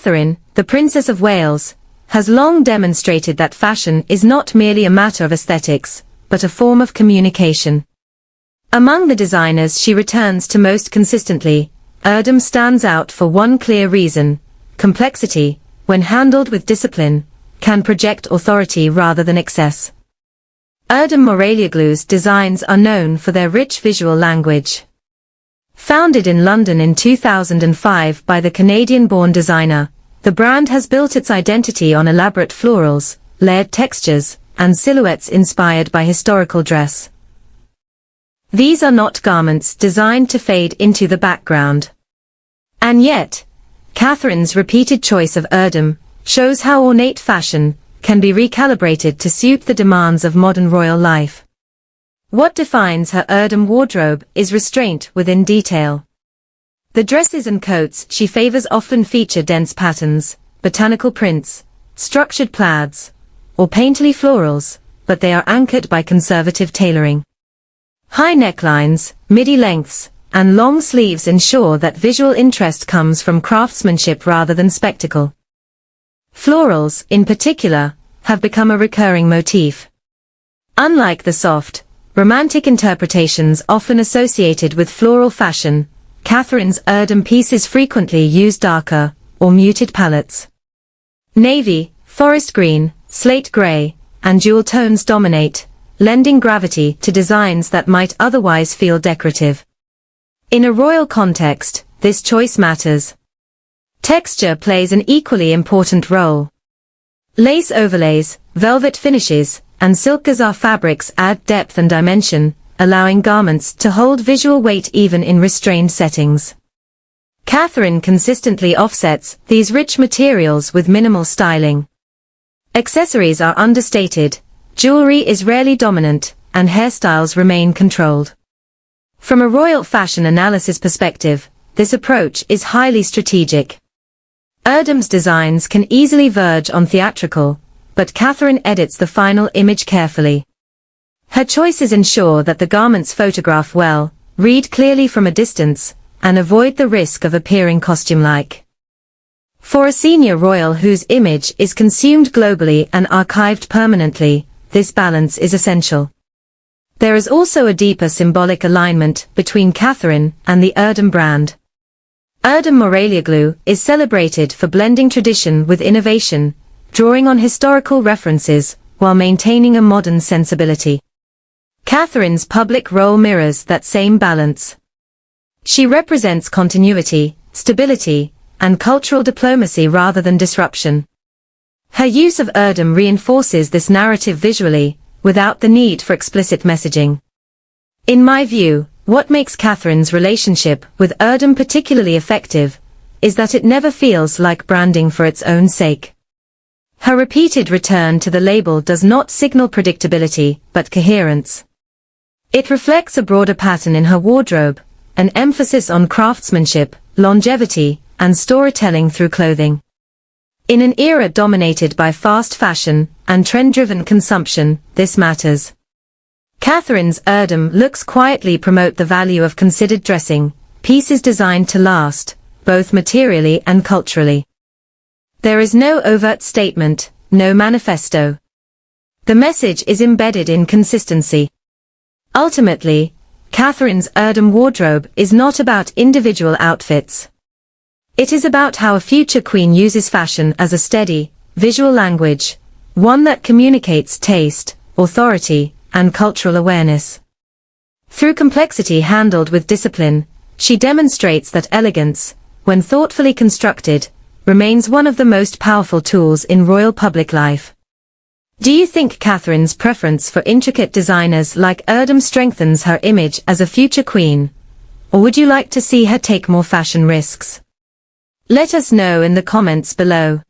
Catherine, the Princess of Wales, has long demonstrated that fashion is not merely a matter of aesthetics, but a form of communication. Among the designers she returns to most consistently, Erdem stands out for one clear reason: complexity, when handled with discipline, can project authority rather than excess. Erdem Moralioglu's designs are known for their rich visual language. Founded in London in 2005 by the Canadian-born designer, the brand has built its identity on elaborate florals, layered textures, and silhouettes inspired by historical dress. These are not garments designed to fade into the background. And yet, Catherine's repeated choice of Erdem shows how ornate fashion can be recalibrated to suit the demands of modern royal life. What defines her Erdem wardrobe is restraint within detail. The dresses and coats she favors often feature dense patterns, botanical prints, structured plaids, or painterly florals, but they are anchored by conservative tailoring. High necklines, midi lengths, and long sleeves ensure that visual interest comes from craftsmanship rather than spectacle. Florals, in particular, have become a recurring motif. Unlike the soft, romantic interpretations often associated with floral fashion, Catherine's Erdem pieces frequently use darker, or muted palettes. Navy, forest green, slate gray, and jewel tones dominate, lending gravity to designs that might otherwise feel decorative. In a royal context, this choice matters. Texture plays an equally important role. Lace overlays, velvet finishes, and silk gazelle fabrics add depth and dimension, allowing garments to hold visual weight even in restrained settings. Catherine consistently offsets these rich materials with minimal styling. Accessories are understated, jewelry is rarely dominant, and hairstyles remain controlled. From a royal fashion analysis perspective, this approach is highly strategic. Erdem's designs can easily verge on theatrical, but Catherine edits the final image carefully. Her choices ensure that the garments photograph well, read clearly from a distance, and avoid the risk of appearing costume-like. For a senior royal whose image is consumed globally and archived permanently, this balance is essential. There is also a deeper symbolic alignment between Catherine and the Erdem brand. Erdem Moralioglu is celebrated for blending tradition with innovation, drawing on historical references, while maintaining a modern sensibility. Catherine's public role mirrors that same balance. She represents continuity, stability, and cultural diplomacy rather than disruption. Her use of Erdem reinforces this narrative visually, without the need for explicit messaging. In my view, what makes Catherine's relationship with Erdem particularly effective is that it never feels like branding for its own sake. Her repeated return to the label does not signal predictability, but coherence. It reflects a broader pattern in her wardrobe, an emphasis on craftsmanship, longevity, and storytelling through clothing. In an era dominated by fast fashion and trend-driven consumption, this matters. Catherine's Erdem looks quietly promote the value of considered dressing, pieces designed to last, both materially and culturally. There is no overt statement, no manifesto. The message is embedded in consistency. Ultimately, Catherine's Erdem wardrobe is not about individual outfits. It is about how a future queen uses fashion as a steady, visual language, one that communicates taste, authority, and cultural awareness. Through complexity handled with discipline, she demonstrates that elegance, when thoughtfully constructed, remains one of the most powerful tools in royal public life. Do you think Catherine's preference for intricate designers like Erdem strengthens her image as a future queen, or would you like to see her take more fashion risks? Let us know in the comments below.